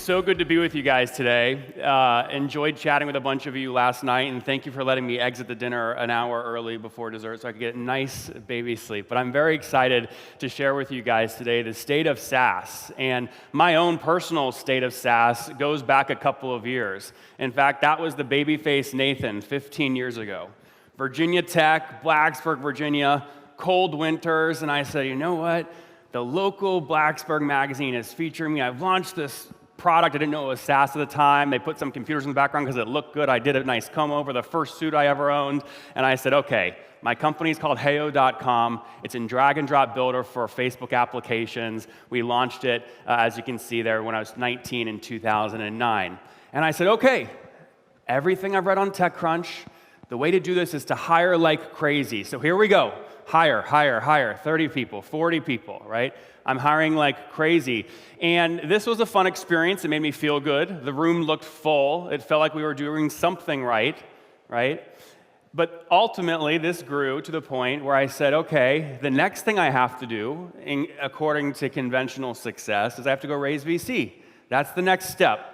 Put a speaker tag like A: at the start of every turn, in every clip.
A: so good to be with you guys today. Enjoyed chatting with a bunch of you last night, and thank you for letting me exit the dinner an hour early before dessert so I could get nice baby sleep. But I'm very excited to share with you guys today the state of SaaS. And my own personal state of SaaS goes back a couple of years. In fact, that was the babyface Nathan 15 years ago. Virginia Tech, Blacksburg, Virginia, cold winters, and I said, you know what? The local Blacksburg magazine is featuring me. I've launched this product. I didn't know it was SaaS at the time. They put some computers in the background because it looked good. I did a nice comb over, the first suit I ever owned. And I said, okay, my company's called heyo.com. It's in drag and drop builder for Facebook applications. We launched it, as you can see there, when I was 19 in 2009. And I said, okay, everything I've read on TechCrunch, the way to do this is to hire like crazy. So here we go. Hire, 30 people, 40 people, right? I'm hiring like crazy. And this was a fun experience. It made me feel good. The room looked full. It felt like we were doing something right? But ultimately, this grew to the point where I said, okay, the next thing I have to do, according to conventional success, is I have to go raise VC. That's the next step.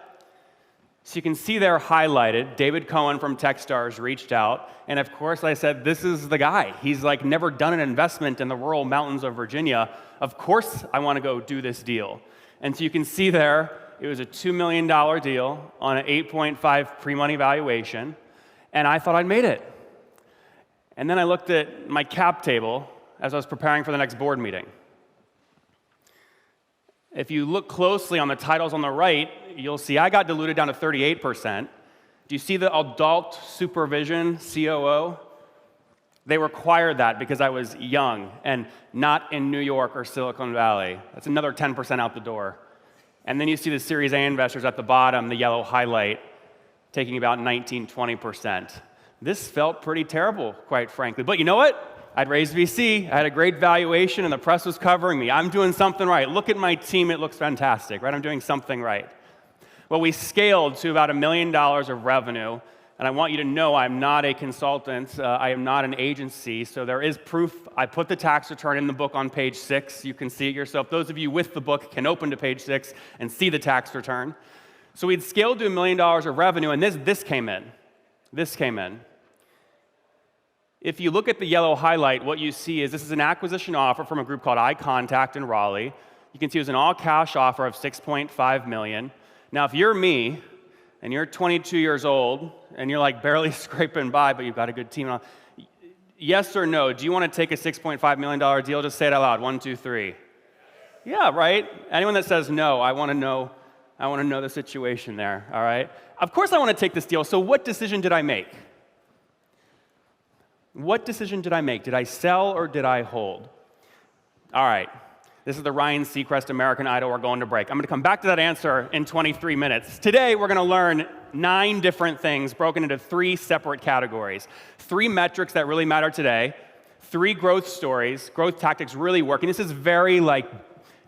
A: So you can see there highlighted, David Cohen from Techstars reached out, and of course I said, this is the guy. He's like never done an investment in the rural mountains of Virginia. Of course I want to go do this deal. And so you can see there, it was a $2 million deal on an 8.5 pre-money valuation, and I thought I'd made it. And then I looked at my cap table as I was preparing for the next board meeting. If you look closely on the titles on the right, you'll see I got diluted down to 38%. Do you see the adult supervision, COO? They required that because I was young and not in New York or Silicon Valley. That's another 10% out the door. And then you see the Series A investors at the bottom, the yellow highlight, taking about 19, 20%. This felt pretty terrible, quite frankly. But you know what? I'd raised VC, I had a great valuation, and the press was covering me. I'm doing something right. Look at my team, it looks fantastic, right? I'm doing something right. Well, we scaled to about $1 million of revenue, and I want you to know I'm not a consultant, I am not an agency, so there is proof. I put the tax return in the book on page 6. You can see it yourself. Those of you with the book can open to page 6 and see the tax return. So we'd scaled to $1 million of revenue, and this came in. This came in. If you look at the yellow highlight, what you see is this is an acquisition offer from a group called iContact in Raleigh. You can see it was an all-cash offer of $6.5 million. Now, if you're me, and you're 22 years old, and you're like barely scraping by, but you've got a good team, yes or no, do you want to take a $6.5 million deal? Just say it out loud. 1, 2, 3. Yeah, right? Anyone that says no, I want to know the situation there, all right? Of course I want to take this deal. So what decision did I make? What decision did I make? Did I sell or did I hold? All right, this is the Ryan Seacrest American Idol. We're going to break. I'm going to come back to that answer in 23 minutes. Today, we're going to learn 9 different things broken into 3 separate categories. 3 metrics that really matter today, 3 growth stories, growth tactics really working. This is very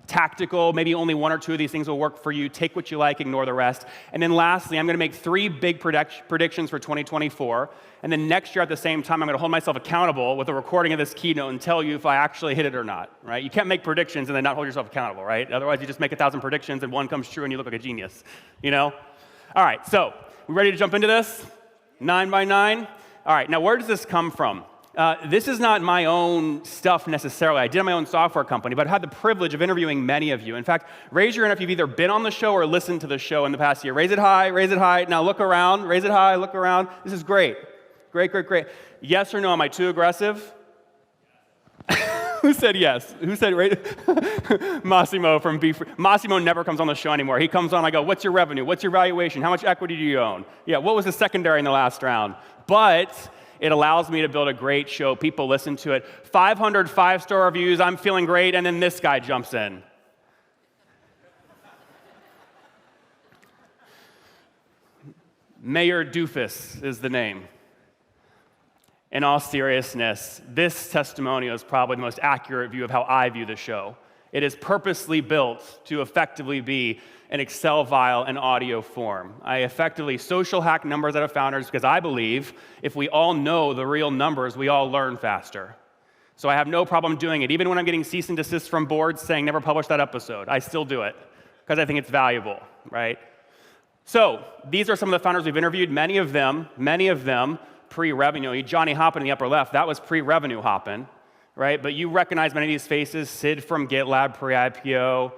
A: tactical. Maybe only 1 or 2 of these things will work for you. Take what you like, ignore the rest. And then lastly, I'm going to make 3 big predictions for 2024. And then next year at the same time, I'm going to hold myself accountable with a recording of this keynote and tell you if I actually hit it or not, right? You can't make predictions and then not hold yourself accountable, right? Otherwise, you just make 1,000 predictions and one comes true and you look like a genius, you know? All right, so we ready to jump into this? 9 by 9? All right, now where does this come from? This is not my own stuff necessarily. I did my own software company, but I've had the privilege of interviewing many of you. In fact, raise your hand if you've either been on the show or listened to the show in the past year. Raise it high, raise it high. Now look around, raise it high, look around. This is great. Great. Yes or no, am I too aggressive? Who said yes? Who said right? Massimo from Be Free. Massimo never comes on the show anymore. He comes on, I go, what's your revenue? What's your valuation? How much equity do you own? Yeah, what was the secondary in the last round? But it allows me to build a great show. People listen to it. 500 5-star reviews, I'm feeling great, and then this guy jumps in. Mayor Doofus is the name. In all seriousness, this testimonial is probably the most accurate view of how I view the show. It is purposely built to effectively be an Excel file in audio form. I effectively social hack numbers out of founders because I believe if we all know the real numbers, we all learn faster. So I have no problem doing it. Even when I'm getting cease and desist from boards saying never publish that episode, I still do it because I think it's valuable, right? So these are some of the founders we've interviewed. Many of them pre-revenue. Johnny Hoppin in the upper left, that was pre-revenue Hoppin, right? But you recognize many of these faces. Sid from GitLab pre-IPO,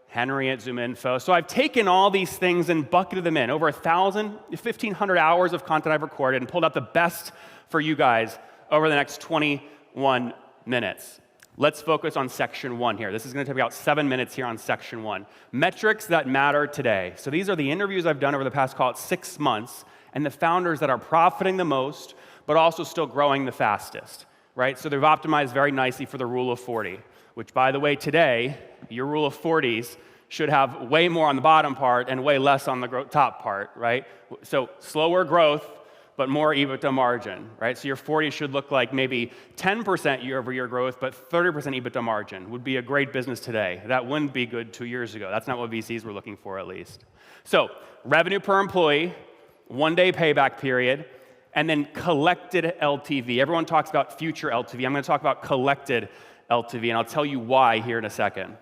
A: Henry at ZoomInfo. So I've taken all these things and bucketed them in. Over 1,500 hours of content I've recorded and pulled out the best for you guys over the next 21 minutes. Let's focus on section 1 here. This is going to take about 7 minutes here on section 1. Metrics that matter today. So these are the interviews I've done over the past, call it 6 months, and the founders that are profiting the most, but also still growing the fastest, right? So they've optimized very nicely for the rule of 40, which, by the way, today, your rule of 40s should have way more on the bottom part and way less on the top part, right? So slower growth, but more EBITDA margin, right? So your 40 should look like maybe 10% year-over-year growth, but 30% EBITDA margin would be a great business today. That wouldn't be good 2 years ago. That's not what VCs were looking for, at least. So revenue per employee, 1-day payback period, and then collected LTV. Everyone talks about future LTV. I'm going to talk about collected LTV, and I'll tell you why here in a second.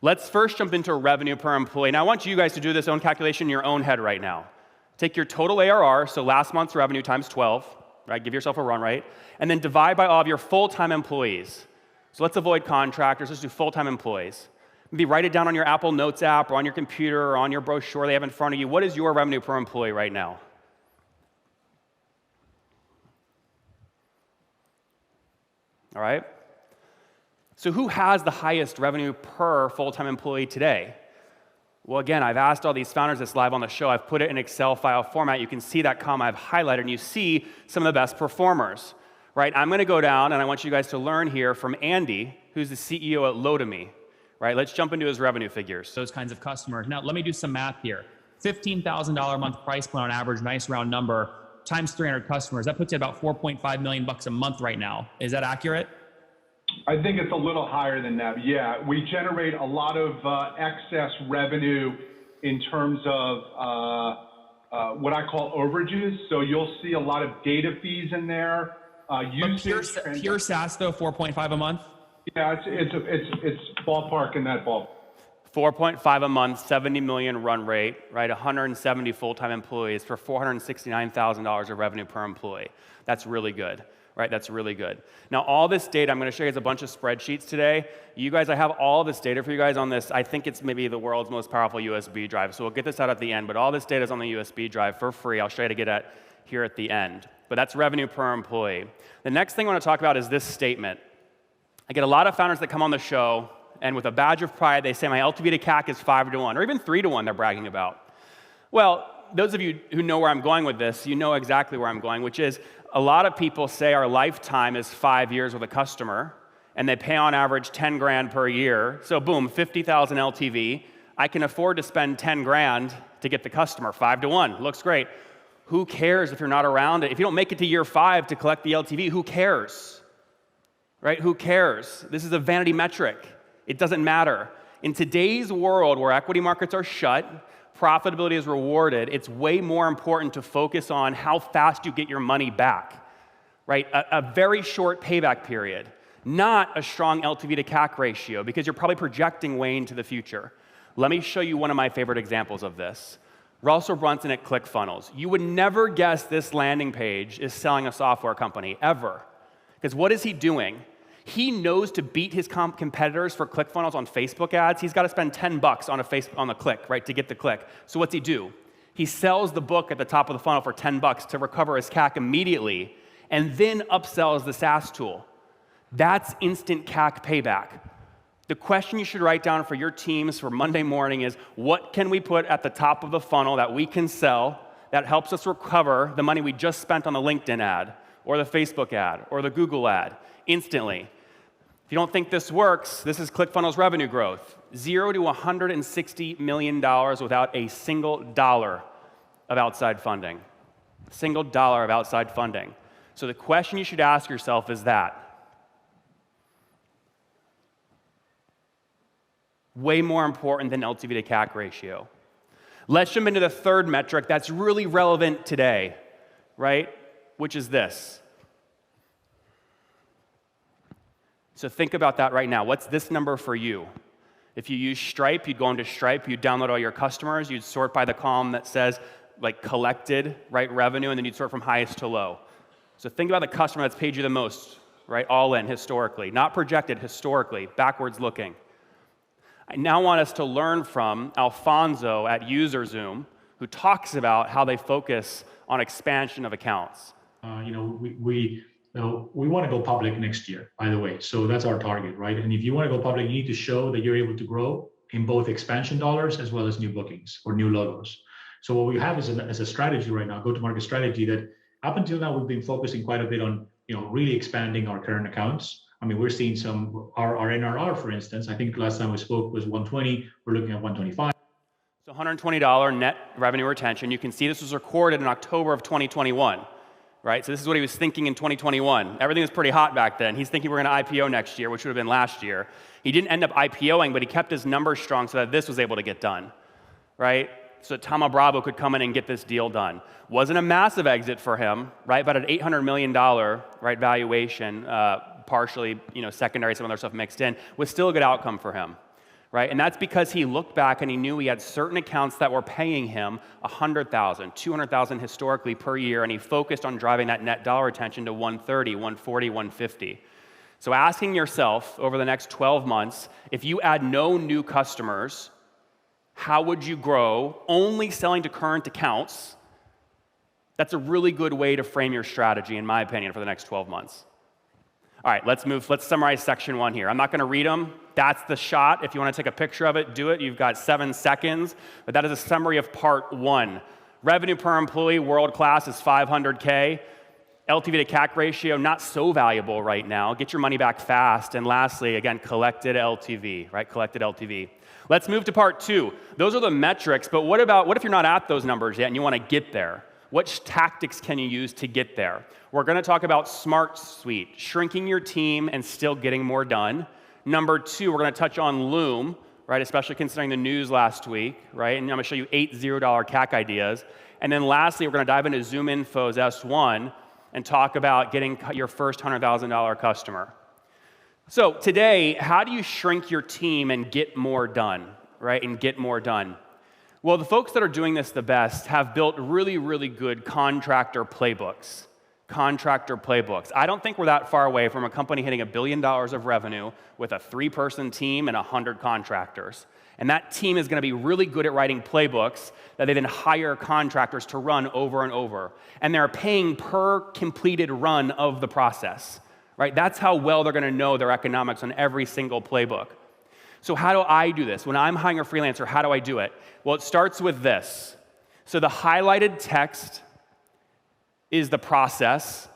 A: Let's first jump into revenue per employee. Now, I want you guys to do this own calculation in your own head right now. Take your total ARR, so last month's revenue times 12, right? Give yourself a run rate, and then divide by all of your full-time employees. So let's avoid contractors. Let's do full-time employees. Maybe write it down on your Apple Notes app or on your computer or on your brochure they have in front of you. What is your revenue per employee right now? All right? So who has the highest revenue per full-time employee today? Well, again, I've asked all these founders that's live on the show. I've put it in Excel file format. You can see that comma I've highlighted, and you see some of the best performers, right? I'm going to go down, and I want you guys to learn here from Andy, who's the CEO at Lotame, right? Let's jump into his revenue figures.
B: Those kinds of customers. Now, let me do some math here. $15,000 a month price point on average, nice round number, times 300 customers. That puts you at about $4.5 million a month right now. Is that accurate?
C: I think it's a little higher than that. Yeah, we generate a lot of excess revenue in terms of what I call overages. So you'll see a lot of data fees in there.
B: Pure SaaS though, 4.5 a month.
C: Yeah, it's ballpark in that ball.
A: 4.5 a month, 70 million run rate, right? 170 full-time employees for $469,000 of revenue per employee. That's really good. Right, that's really good. Now, all this data, I'm going to show you guys a bunch of spreadsheets today. You guys, I have all this data for you guys on this. I think it's maybe the world's most powerful USB drive, so we'll get this out at the end, but all this data is on the USB drive for free. I'll show you how to get at here at the end. But that's revenue per employee. The next thing I want to talk about is this statement. I get a lot of founders that come on the show, and with a badge of pride, they say my LTV to CAC is 5-to-1, or even 3-to-1 they're bragging about. Well, those of you who know where I'm going with this, you know exactly where I'm going, which is a lot of people say our lifetime is 5 years with a customer, and they pay on average 10 grand per year. So boom, 50,000 LTV. I can afford to spend 10 grand to get the customer, 5-to-1. Looks great. Who cares if you're not around it? If you don't make it to year 5 to collect the LTV, who cares? Right? Who cares? This is a vanity metric. It doesn't matter. In today's world where equity markets are shut, profitability is rewarded, it's way more important to focus on how fast you get your money back, right? A very short payback period, not a strong LTV to CAC ratio, because you're probably projecting way into the future. Let me show you one of my favorite examples of this. Russell Brunson at ClickFunnels. You would never guess this landing page is selling a software company, ever. Because what is he doing? He knows to beat his competitors for ClickFunnels on Facebook ads, he's got to spend $10 on a click, right, to get the click. So what's he do? He sells the book at the top of the funnel for $10 to recover his CAC immediately, and then upsells the SaaS tool. That's instant CAC payback. The question you should write down for your teams for Monday morning is, what can we put at the top of the funnel that we can sell that helps us recover the money we just spent on the LinkedIn ad, or the Facebook ad, or the Google ad, instantly? If you don't think this works, this is ClickFunnels revenue growth. $0 to $160 million without a single dollar of outside funding. Single dollar of outside funding. So the question you should ask yourself is that. Way more important than LTV to CAC ratio. Let's jump into the third metric that's really relevant today, right? Which is this. So think about that right now. What's this number for you? If you use Stripe, you'd go into Stripe, you'd download all your customers, you'd sort by the column that says like collected, right, revenue, and then you'd sort from highest to low. So think about the customer that's paid you the most, right, all in historically, not projected, historically, backwards looking. I now want us to learn from Alfonso at UserZoom, who talks about how they focus on expansion of accounts.
D: We want to go public next year, by the way. So that's our target, right? And if you want to go public, you need to show that you're able to grow in both expansion dollars as well as new bookings or new logos. So what we have is a strategy right now, go-to-market strategy that up until now we've been focusing quite a bit on, really expanding our current accounts. I mean, we're seeing our NRR, for instance, I think last time we spoke was 120. We're looking at 125.
A: So $120 net revenue retention. You can see this was recorded in October of 2021, right? So this is what he was thinking in 2021. Everything was pretty hot back then. He's thinking we're going to IPO next year, which would have been last year. He didn't end up IPOing, but he kept his numbers strong so that this was able to get done, right? So Thoma Bravo could come in and get this deal done. Wasn't a massive exit for him, right? But an $800 million, right, valuation, partially, secondary, some other stuff mixed in, was still a good outcome for him, right? And that's because he looked back and he knew he had certain accounts that were paying him $100,000, $200,000 historically per year, and he focused on driving that net dollar retention to 130, 140, 150. So asking yourself over the next 12 months, if you add no new customers, how would you grow only selling to current accounts? That's a really good way to frame your strategy, in my opinion, for the next 12 months. All right, let's summarize section 1 here. I'm not going to read them. That's the shot. If you want to take a picture of it, do it. You've got 7 seconds. But that is a summary of part 1. Revenue per employee, world-class, is $500K. LTV to CAC ratio, not so valuable right now. Get your money back fast. And lastly, again, collected LTV, right? Collected LTV. Let's move to part 2. Those are the metrics, but what if you're not at those numbers yet and you want to get there? What tactics can you use to get there? We're going to talk about Smart Suite, shrinking your team and still getting more done. Number 2, we're going to touch on Loom, right? Especially considering the news last week, right? And I'm going to show you 8 $0 CAC ideas. And then lastly, we're going to dive into ZoomInfo's S1 and talk about getting your first $100,000 customer. So today, how do you shrink your team and get more done, right? And get more done. Well, the folks that are doing this the best have built really, really good contractor playbooks. I don't think we're that far away from a company hitting $1 billion of revenue with a 3-person team and 100 contractors. And that team is going to be really good at writing playbooks that they then hire contractors to run over and over. And they're paying per completed run of the process, right? That's how well they're going to know their economics on every single playbook. So how do I do this? When I'm hiring a freelancer, how do I do it? Well, it starts with this. So the highlighted text is the process.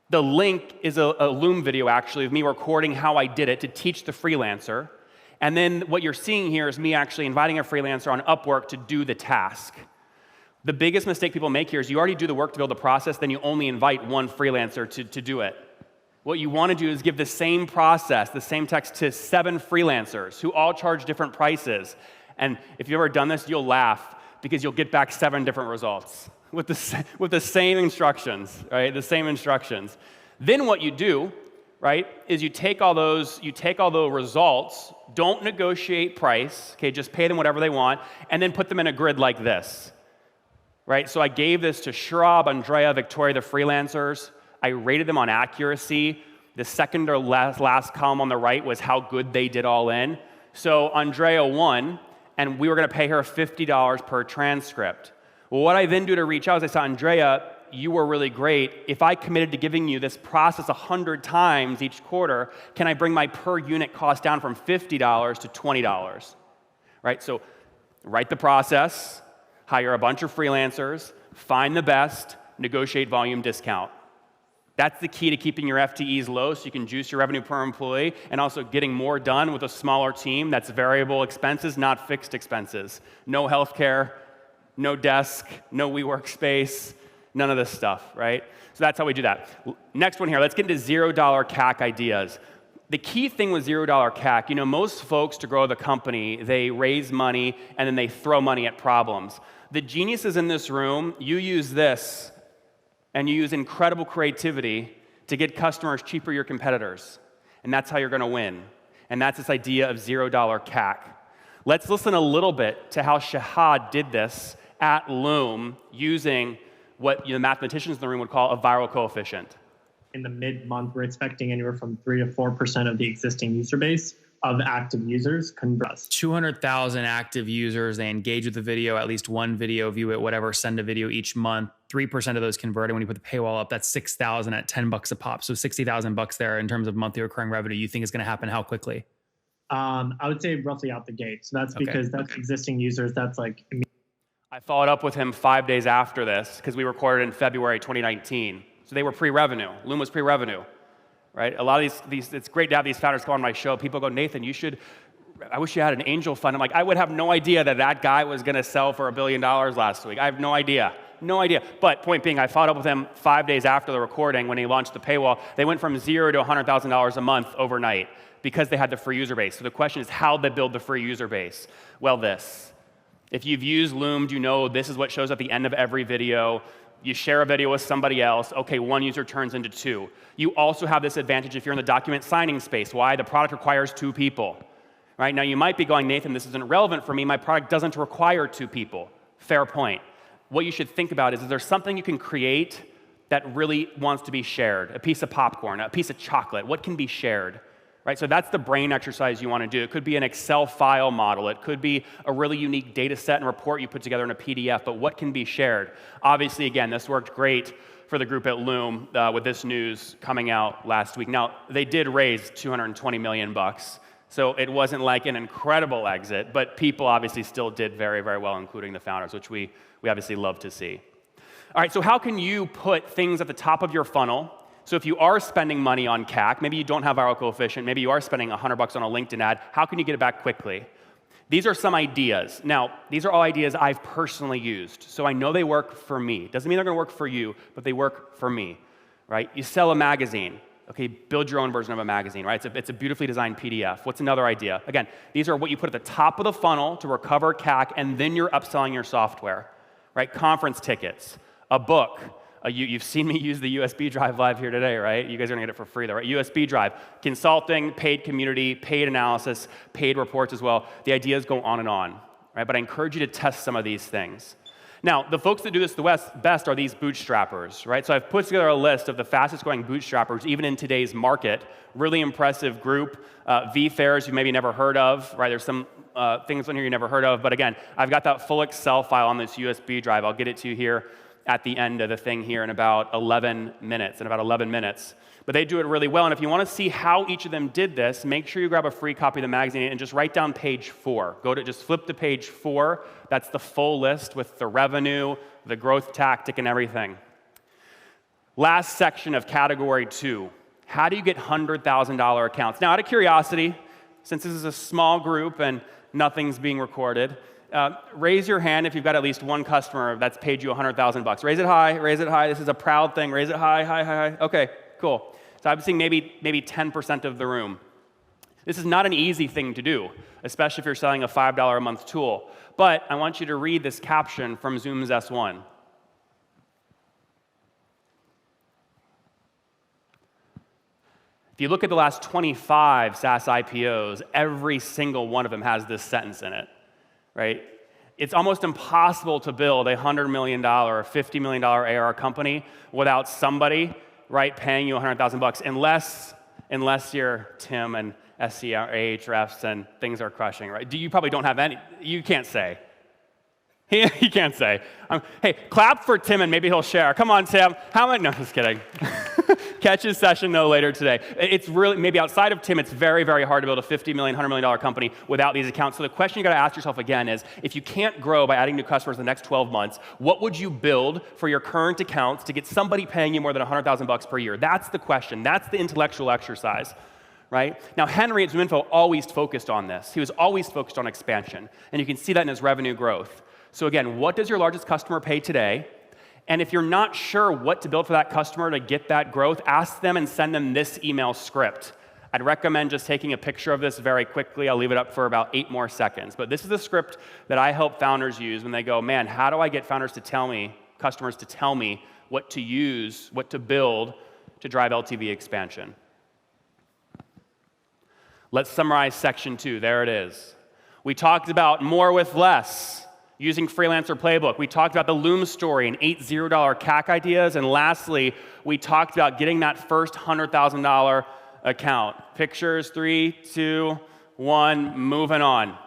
A: The link is a Loom video, actually, of me recording how I did it to teach the freelancer. And then what you're seeing here is me actually inviting a freelancer on Upwork to do the task. The biggest mistake people make here is you already do the work to build the process, then you only invite one freelancer to do it. What you want to do is give the same process, the same text to 7 freelancers who all charge different prices. And if you've ever done this, you'll laugh because you'll get back 7 different results with the same instructions, right? The same instructions. Then what you do, right, is you take all the results, don't negotiate price, okay, just pay them whatever they want, and then put them in a grid like this, right? So I gave this to Shrab, Andrea, Victoria, the freelancers. I rated them on accuracy. The second or last column on the right was how good they did all in. So Andrea won, and we were going to pay her $50 per transcript. Well, what I then do to reach out is I said, Andrea, you were really great. If I committed to giving you this process 100 times each quarter, can I bring my per unit cost down from $50 to $20? Right? So write the process, hire a bunch of freelancers, find the best, negotiate volume discount. That's the key to keeping your FTEs low so you can juice your revenue per employee and also getting more done with a smaller team. That's variable expenses, not fixed expenses. No healthcare, no desk, no WeWork space, none of this stuff, right? So that's how we do that. Next one here, let's get into $0 CAC ideas. The key thing with $0 CAC, most folks to grow the company, they raise money and then they throw money at problems. The geniuses in this room, you use this and you use incredible creativity to get customers cheaper your competitors. And that's how you're going to win. and that's this idea of $0 CAC. Let's listen a little bit to how Shahad did this at Loom using what the mathematicians in the room would call a viral coefficient.
E: In the mid-month, we're expecting anywhere from 3 to 4% of the existing user base of active users convert us.
B: 200,000 active users, they engage with the video, at least one video, view it, whatever, send a video each month. 3% of those converted. When you put the paywall up, that's 6,000 at $10 a pop. So $60,000 there in terms of monthly recurring revenue. You think is going to happen how quickly?
E: I would say roughly out the gate. So that's because that's existing users. That's like.
A: I followed up with him 5 days after this because we recorded in February 2019. So they were pre-revenue. Loom was pre-revenue. Right? A lot of these, it's great to have these founders come on my show. People go, Nathan, I wish you had an angel fund. I'm like, I would have no idea that guy was going to sell for $1 billion last week. I have no idea. But point being, I followed up with him 5 days after the recording when he launched the paywall. They went from $0 to $100,000 a month overnight because they had the free user base. So the question is, how'd they build the free user base? Well, this. If you've used Loom, you know this is what shows at the end of every video. You share a video with somebody else, okay, one user turns into two. You also have this advantage if you're in the document signing space. Why? The product requires 2 people. Right? Now you might be going, Nathan, this isn't relevant for me. My product doesn't require 2 people. Fair point. What you should think about is there something you can create that really wants to be shared? A piece of popcorn, a piece of chocolate, what can be shared? Right? So that's the brain exercise you want to do. It could be an Excel file model. It could be a really unique data set and report you put together in a PDF, but what can be shared? Obviously, again, this worked great for the group at Loom with this news coming out last week. Now, they did raise $220 million, so it wasn't like an incredible exit, but people obviously still did very, very well, including the founders, which we obviously love to see. All right, so how can you put things at the top of your funnel? So if you are spending money on CAC, maybe you don't have viral coefficient, maybe you are spending $100 on a LinkedIn ad, how can you get it back quickly? These are some ideas. Now, these are all ideas I've personally used, so I know they work for me. Doesn't mean they're going to work for you, but they work for me, right? You sell a magazine. Okay, build your own version of a magazine, right? It's a beautifully designed PDF. What's another idea? Again, these are what you put at the top of the funnel to recover CAC, and then you're upselling your software, right? Conference tickets, a book. You've seen me use the USB drive live here today, right? You guys are going to get it for free, though, right? USB drive, consulting, paid community, paid analysis, paid reports as well. The ideas go on and on, right? But I encourage you to test some of these things. Now, the folks that do this the best are these bootstrappers, right? So I've put together a list of the fastest growing bootstrappers, even in today's market. Really impressive group. vFairs you maybe never heard of, right? There's some things on here you never heard of. But again, I've got that full Excel file on this USB drive. I'll get it to you here at the end of the thing here in about 11 minutes. But they do it really well. And if you want to see how each of them did this, make sure you grab a free copy of the magazine and just write down page 4. Just flip to page 4. That's the full list with the revenue, the growth tactic, and everything. Last section of category 2. How do you get $100,000 accounts? Now, out of curiosity, since this is a small group and nothing's being recorded, raise your hand if you've got at least one customer that's paid you $100,000. Raise it high, raise it high. This is a proud thing. Raise it high, high, high, high. Okay, cool. So I'm seeing maybe 10% of the room. This is not an easy thing to do, especially if you're selling a $5 a month tool. But I want you to read this caption from Zoom's S1. If you look at the last 25 SaaS IPOs, every single one of them has this sentence in it. Right? It's almost impossible to build a $100 million or $50 million ARR company without somebody, right, paying you $100,000 unless you're Tim and SC or Ahrefs and things are crushing, right? You probably don't have any. You can't say. He can't say. Hey, clap for Tim and maybe he'll share. Come on, Tim. How many? No, just kidding. Catch his session, though, later today. It's really, maybe outside of Tim, it's very, very hard to build a $50 million, $100 million company without these accounts. So the question you got to ask yourself again is, if you can't grow by adding new customers in the next 12 months, what would you build for your current accounts to get somebody paying you more than $100,000 per year? That's the question. That's the intellectual exercise. Right? Now, Henry at ZoomInfo always focused on this. He was always focused on expansion. And you can see that in his revenue growth. So again, what does your largest customer pay today? And if you're not sure what to build for that customer to get that growth, ask them and send them this email script. I'd recommend just taking a picture of this very quickly. I'll leave it up for about 8 more seconds. But this is the script that I help founders use when they go, man, how do I get customers to tell me what to use, what to build to drive LTV expansion? Let's summarize section 2. There it is. We talked about more with less, using Freelancer Playbook. We talked about the Loom story and 8 $0 CAC ideas. And lastly, we talked about getting that first $100,000 account. Pictures, 3, 2, 1, moving on.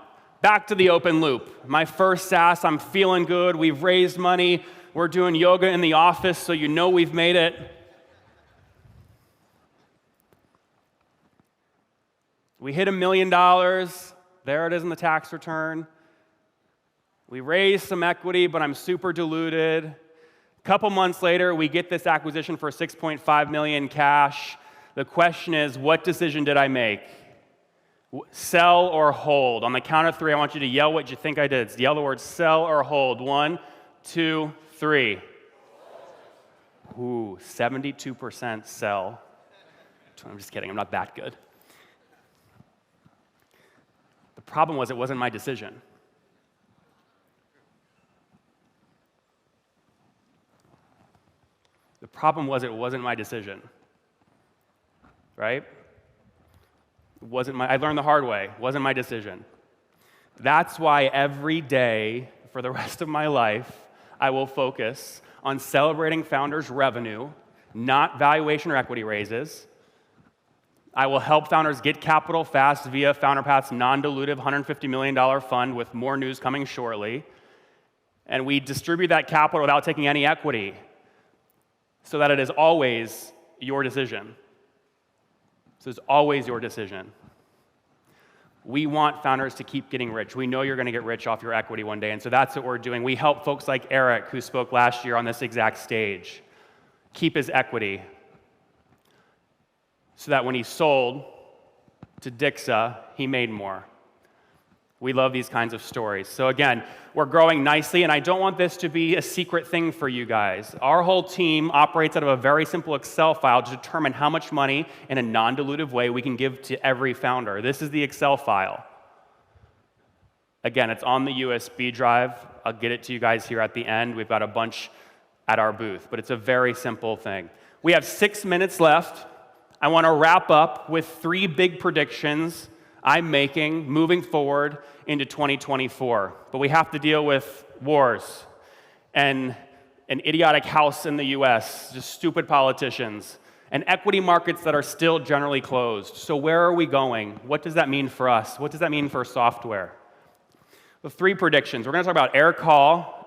A: Back to the open loop. My first SaaS, I'm feeling good. We've raised money. We're doing yoga in the office, so you know we've made it. We hit $1 million. There it is in the tax return. We raised some equity, but I'm super diluted. A couple months later, we get this acquisition for $6.5 million cash. The question is, what decision did I make? Sell or hold? On the count of 3, I want you to yell what you think I did. Yell the word sell or hold. 1, 2, 3. Ooh, 72% sell. I'm just kidding, I'm not that good. The problem was it wasn't my decision. The problem was it wasn't my decision, right? I learned the hard way. It wasn't my decision. That's why every day for the rest of my life, I will focus on celebrating founders' revenue, not valuation or equity raises. I will help founders get capital fast via Founderpath's non-dilutive $150 million fund with more news coming shortly. And we distribute that capital without taking any equity so that it is always your decision. So it's always your decision. We want founders to keep getting rich. We know you're going to get rich off your equity one day, and so that's what we're doing. We help folks like Eric, who spoke last year on this exact stage, keep his equity so that when he sold to Dixa, he made more. We love these kinds of stories. So again, we're growing nicely, and I don't want this to be a secret thing for you guys. Our whole team operates out of a very simple Excel file to determine how much money in a non-dilutive way we can give to every founder. This is the Excel file. Again, it's on the USB drive. I'll get it to you guys here at the end. We've got a bunch at our booth, but it's a very simple thing. We have 6 minutes left. I want to wrap up with 3 big predictions I'm making moving forward into 2024. But we have to deal with wars and an idiotic house in the US, just stupid politicians, and equity markets that are still generally closed. So where are we going? What does that mean for us? What does that mean for software? The 3 predictions. We're going to talk about AirCall,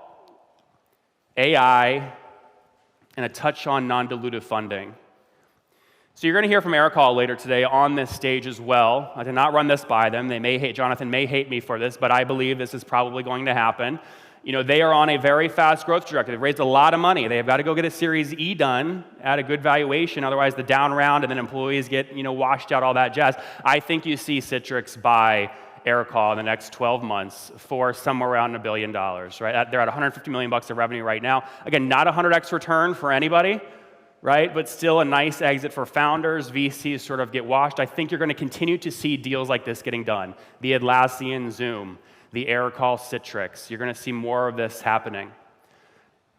A: AI, and a touch on non-dilutive funding. So you're going to hear from AirCall later today on this stage as well. I did not run this by them. Jonathan may hate me for this, but I believe this is probably going to happen. You know, they are on a very fast growth trajectory. They've raised a lot of money. They've got to go get a Series E done at a good valuation. Otherwise, the down round and then employees get, washed out, all that jazz. I think you see Citrix buy AirCall in the next 12 months for somewhere around $1 billion, right? They're at $150 million of revenue right now. Again, not a 100x return for anybody, right? But still a nice exit for founders. VCs sort of get washed. I think you're going to continue to see deals like this getting done. The Atlassian Zoom, the AirCall Citrix. You're going to see more of this happening.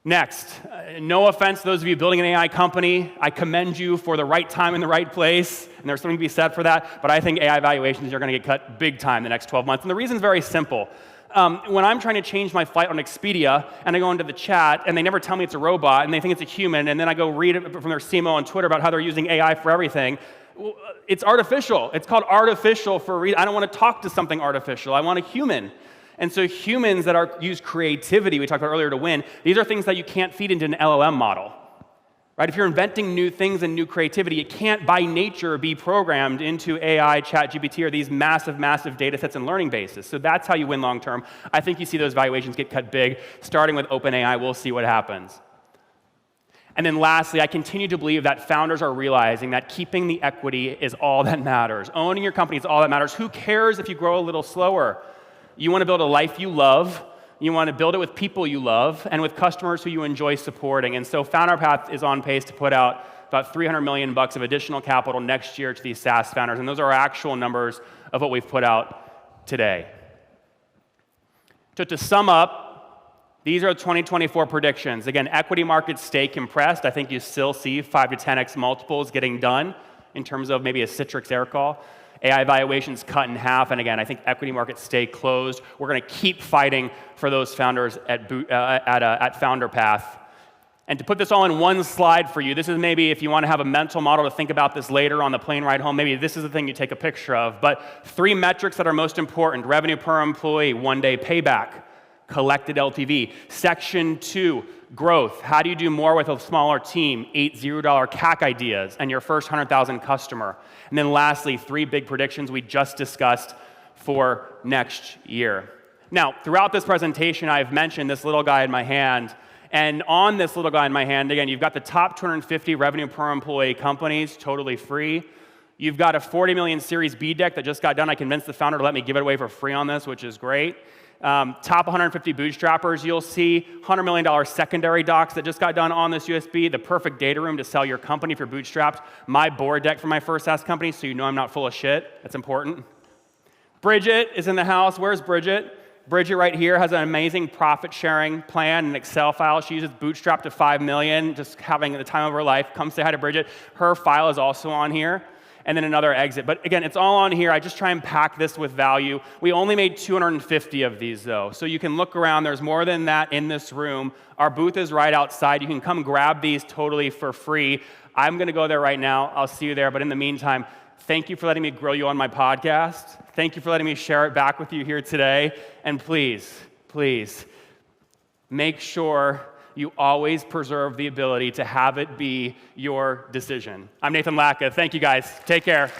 A: Next, no offense to those of you building an AI company. I commend you for the right time in the right place, and there's something to be said for that, but I think AI valuations are going to get cut big time the next 12 months, and the reason is very simple. When I'm trying to change my flight on Expedia, and I go into the chat, and they never tell me it's a robot, and they think it's a human, and then I go read it from their CMO on Twitter about how they're using AI for everything, it's artificial. It's called artificial for a reason. I don't want to talk to something artificial. I want a human. And so humans that use creativity, we talked about earlier, to win, these are things that you can't feed into an LLM model. Right? If you're inventing new things and new creativity, it can't by nature be programmed into AI, ChatGPT, or these massive, massive data sets and learning bases. So that's how you win long term. I think you see those valuations get cut big. Starting with OpenAI, we'll see what happens. And then lastly, I continue to believe that founders are realizing that keeping the equity is all that matters. Owning your company is all that matters. Who cares if you grow a little slower? You want to build a life you love. You want to build it with people you love and with customers who you enjoy supporting. And so Founderpath is on pace to put out about $300 million of additional capital next year to these SaaS founders. And those are our actual numbers of what we've put out today. So to sum up, these are 2024 predictions. Again, equity markets stay compressed. I think you still see 5 to 10x multiples getting done. in terms of maybe a Citrix air call. AI valuations cut in half, and again, I think equity markets stay closed. We're going to keep fighting for those founders at Founderpath. And to put this all in one slide for you, this is maybe if you want to have a mental model to think about this later on the plane ride home, maybe this is the thing you take a picture of. But 3 metrics that are most important: revenue per employee, 1-day payback, collected LTV. Section 2, growth. How do you do more with a smaller team? 8 $0 CAC ideas and your first 100,000 customer. And then lastly, 3 big predictions we just discussed for next year. Now, throughout this presentation, I've mentioned this little guy in my hand. And on this little guy in my hand, again, you've got the top 250 revenue per employee companies, totally free. You've got a 40 million Series B deck that just got done. I convinced the founder to let me give it away for free on this, which is great. Top 150 bootstrappers, you'll see $100 million secondary docs that just got done on this USB, the perfect data room to sell your company if you're bootstrapped. My board deck for my first SaaS company, so you know I'm not full of shit. That's important. Bridget is in the house. Where's Bridget? Bridget right here has an amazing profit sharing plan, an Excel file. She uses Bootstrap to 5 million, just having the time of her life. Come say hi to Bridget. Her file is also on here. And then another exit. But again, it's all on here. I just try and pack this with value. We only made 250 of these, though. So you can look around. There's more than that in this room. Our booth is right outside. You can come grab these totally for free. I'm going to go there right now. I'll see you there. But in the meantime, thank you for letting me grill you on my podcast. Thank you for letting me share it back with you here today. And please, please, make sure you always preserve the ability to have it be your decision. I'm Nathan Latka. Thank you, guys. Take care.